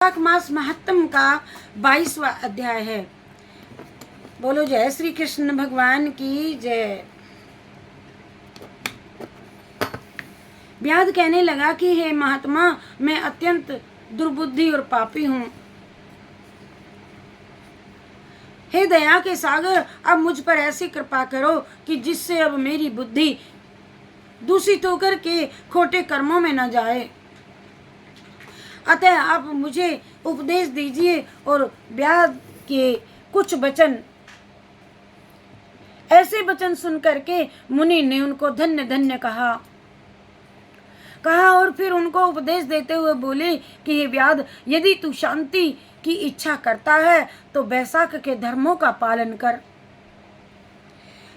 वैशाख मास महात्म का 22वां अध्याय है। बोलो जय श्री कृष्ण भगवान की जय। व्याध कहने लगा कि हे महात्मा, मैं अत्यंत दुर्बुद्धि और पापी हूँ। हे दया के सागर, अब मुझ पर ऐसी कृपा करो कि जिससे अब मेरी बुद्धि दूषित होकर के खोटे कर्मों में न जाए। अतः आप मुझे उपदेश दीजिए। और व्याध के कुछ वचन, ऐसे वचन सुन करके मुनि ने उनको धन्य धन्य कहा और फिर उनको उपदेश देते हुए बोले कि हे व्याध, यदि तू शांति की इच्छा करता है तो वैशाख के धर्मों का पालन कर।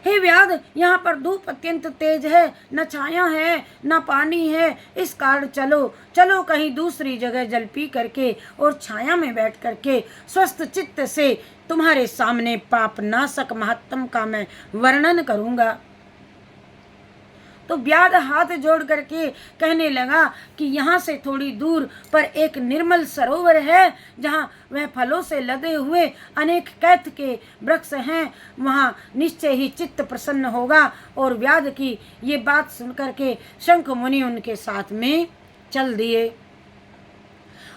हे व्याध, यहाँ पर धूप अत्यंत तेज है, न छाया है न पानी है। इस कारण चलो कहीं दूसरी जगह जल पी करके और छाया में बैठ करके स्वस्थ चित्त से तुम्हारे सामने पाप नाशक महात्म का मैं वर्णन करूंगा। तो व्याध हाथ जोड़ करके कहने लगा कि यहाँ से थोड़ी दूर पर एक निर्मल सरोवर है, जहाँ वह फलों से लदे हुए अनेक कैथ के वृक्ष हैं। वहाँ निश्चय ही चित्त प्रसन्न होगा। और व्याध की ये बात सुन करके शंख मुनि उनके साथ में चल दिए।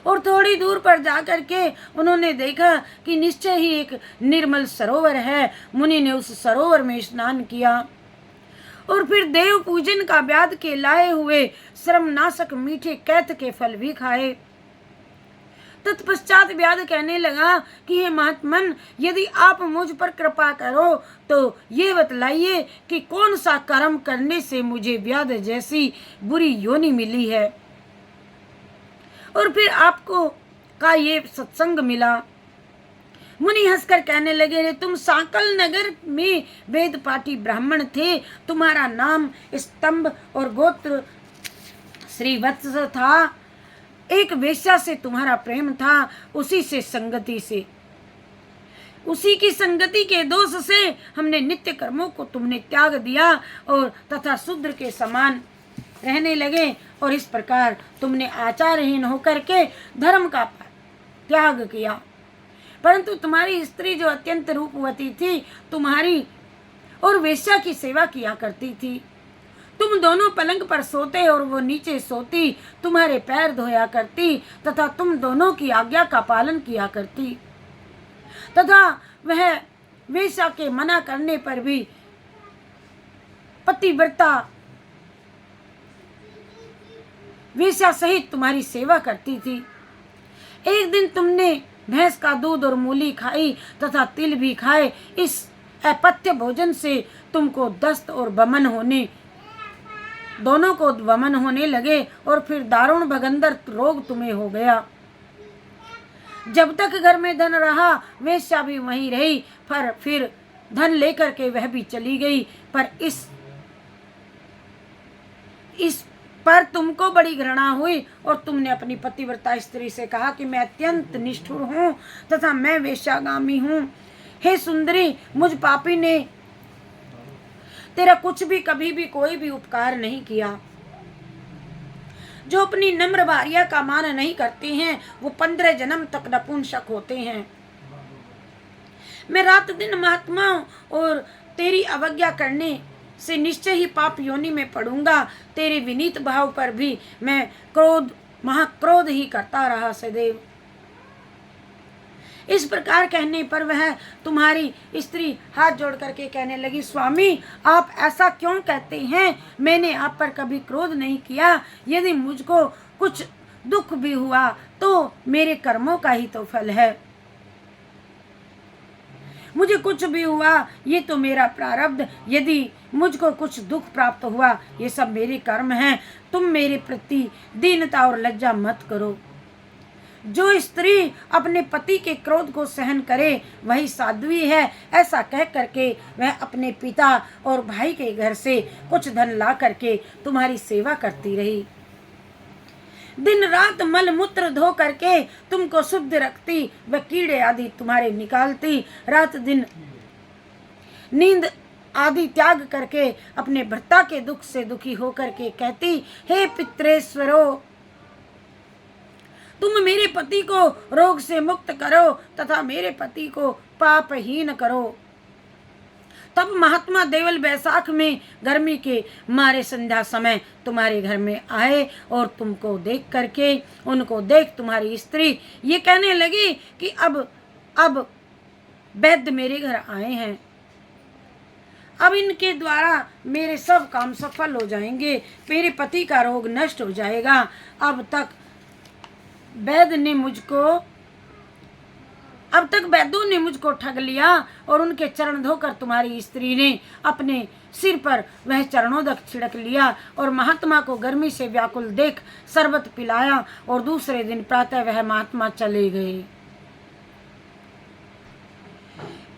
और थोड़ी दूर पर जाकर के उन्होंने देखा कि निश्चय ही एक निर्मल सरोवर है। मुनि ने उस सरोवर में स्नान किया और फिर देव पूजन का व्याध के लाए हुए श्रमनाशक मीठे कैथ के फल भी खाए। तत्पश्चात व्याध कहने लगा कि हे महात्मन, यदि आप मुझ पर कृपा करो तो ये बतलाइए कि कौन सा कर्म करने से मुझे व्याध जैसी बुरी योनि मिली है और फिर आपको का ये सत्संग मिला। मुनि हंसकर कहने लगे, रे तुम साकल नगर में वेद पाठी ब्राह्मण थे। तुम्हारा नाम स्तंभ और गोत्र श्रीवत्स था। एक वेश्या से तुम्हारा प्रेम था, उसी की संगति के दोष से हमने नित्य कर्मों को तुमने त्याग दिया और तथा शूद्र के समान रहने लगे। और इस प्रकार तुमने आचारहीन होकर के धर्म का त्याग किया। परंतु तुम्हारी स्त्री जो अत्यंत रूपवती थी, तुम्हारी और वेश्या की सेवा किया करती थी। तुम दोनों पलंग पर सोते और वो नीचे सोती, तुम्हारे पैर धोया करती तथा तुम दोनों की आज्ञा का पालन किया करती। तथा वह वेश्या के मना करने पर भी पतिव्रता वेश्या सहित तुम्हारी सेवा करती थी। एक दिन तुमने भैंस का दूध और मूली खाई तथा तिल भी खाए। इस अपत्य भोजन से तुमको दस्त और दोनों को वमन होने लगे और फिर दारुण भगंदर रोग तुम्हें हो गया। जब तक घर में धन रहा, वेश्या भी वहीं रही, पर फिर धन लेकर के वह भी चली गई। पर तुमको बड़ी घृणा हुई और तुमने अपनी पतिव्रता स्त्री से कहा कि मैं अत्यंत निष्ठुर हूँ तथा मैं वेश्यागामी हूँ। हे सुंदरी, मुझ पापी ने तेरा कुछ भी कभी भी कोई भी उपकार नहीं किया। जो अपनी नम्र भार्या का मान नहीं करते हैं वो 15 जन्म तक नपुंसक होते हैं। मैं रात दिन महात्मा और तेरी अवज्ञा करने से निश्चय ही पाप योनि में पड़ूंगा। तेरे विनीत भाव पर भी मैं महाक्रोध ही करता रहा सदैव। इस प्रकार कहने पर वह तुम्हारी स्त्री हाथ जोड़ करके कहने लगी, स्वामी आप ऐसा क्यों कहते हैं? मैंने आप पर कभी क्रोध नहीं किया। यदि मुझको कुछ दुख भी हुआ तो मेरे कर्मों का ही तो फल है। मुझे कुछ भी हुआ ये तो मेरा प्रारब्ध। यदि मुझको कुछ दुख प्राप्त हुआ ये सब मेरे कर्म हैं। तुम मेरे प्रति दीनता और लज्जा मत करो। जो स्त्री अपने पति के क्रोध को सहन करे वही साध्वी है। ऐसा कह करके वह अपने पिता और भाई के घर से कुछ धन ला करके तुम्हारी सेवा करती रही। दिन रात मल मूत्र धो करके तुमको शुद्ध रखती, वह कीड़े आदि तुम्हारे निकालती। रात दिन नींद आदि त्याग करके अपने भर्ता के दुख से दुखी होकर के कहती, हे पितरेश्वरो, तुम मेरे पति को रोग से मुक्त करो तथा मेरे पति को पापहीन करो। तब महात्मा देवल बैसाख में गर्मी के मारे संध्या समय तुम्हारे घर में आए और तुमको देख करके, उनको देख तुम्हारी स्त्री ये कहने लगी कि अब वैद्य मेरे घर आए हैं, अब इनके द्वारा मेरे सब काम सफल हो जाएंगे, मेरे पति का रोग नष्ट हो जाएगा। अब तक वैद्यों ने मुझको ठग लिया और उनके चरण धोकर तुम्हारी स्त्री ने अपने सिर पर वह चरणोदक छिड़क लिया और महात्मा को गर्मी से व्याकुल देख शरबत पिलाया और दूसरे दिन प्रातः वह महात्मा चले गए।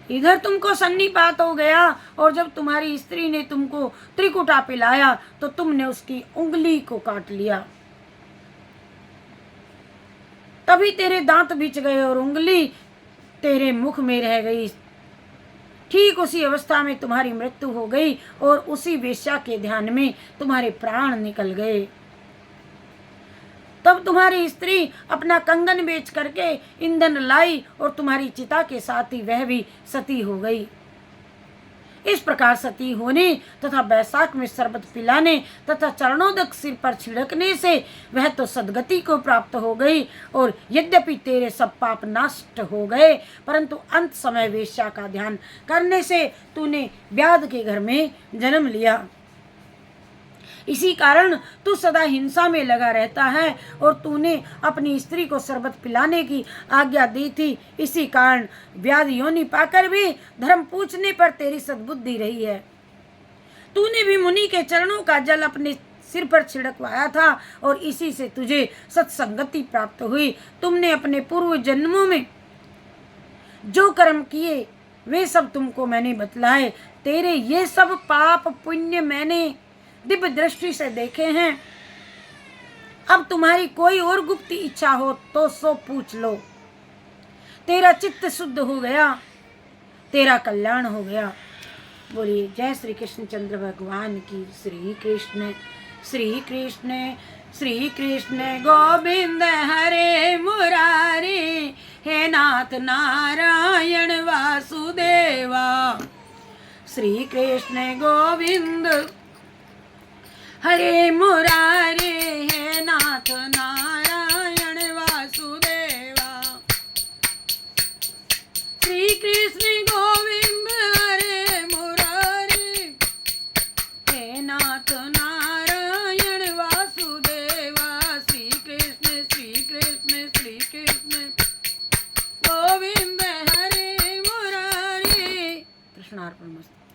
इधर तुमको सन्नीपात हो गया और जब तुम्हारी स्त्री ने तुमको त्रिकुटा पिलाया तो तुमने उसकी उंगली को काट लिया, तभी तेरे दांत बिछ गए और उंगली तेरे मुख में रह गई। ठीक उसी अवस्था में तुम्हारी मृत्यु हो गई और उसी वेश्या के ध्यान में तुम्हारे प्राण निकल गए। तब तुम्हारी स्त्री अपना कंगन बेच करके ईंधन लाई और तुम्हारी चिता के साथ ही वह भी सती हो गई। इस प्रकार सती होने तथा बैसाख में शरबत पिलाने तथा चरणोदक सिर पर छिड़कने से वह तो सदगति को प्राप्त हो गई और यद्यपि तेरे सब पाप नष्ट हो गए, परंतु अंत समय वेश्या का ध्यान करने से तूने व्याध के घर में जन्म लिया। इसी कारण तू सदा हिंसा में लगा रहता है और तूने अपनी स्त्री को शरबत पिलाने की आज्ञा दी थी। इसी कारण व्याध योनि पाकर भी धर्म पूछने पर तेरी सद्बुद्धि रही है। तूने भी मुनि के चरणों का जल अपने सिर पर छिड़कवाया था और इसी से तुझे सत्संगति प्राप्त हुई। तुमने अपने पूर्व जन्मों में जो कर्म किए वे सब तुमको मैंने बतलाए। तेरे ये सब पाप पुण्य मैंने दिव्य दृष्टि से देखे हैं। अब तुम्हारी कोई और गुप्त इच्छा हो तो सो पूछ लो। तेरा चित्त शुद्ध हो गया, तेरा कल्याण हो गया। बोलिए जय श्री कृष्ण चंद्र भगवान की। श्री कृष्ण श्री कृष्ण श्री कृष्ण गोविंद हरे मुरारी, हे नाथ नारायण वासुदेवा। श्री कृष्ण गोविंद हरे मुरारे, हे नाथ नारायण वासुदेवा। श्री कृष्ण गोविंद हरे मुरारे, हे नाथ नारायण वासुदेवा। श्री कृष्ण श्री कृष्ण श्री कृष्ण गोविंद हरे मुरारे। कृष्णार्पणमस्तु।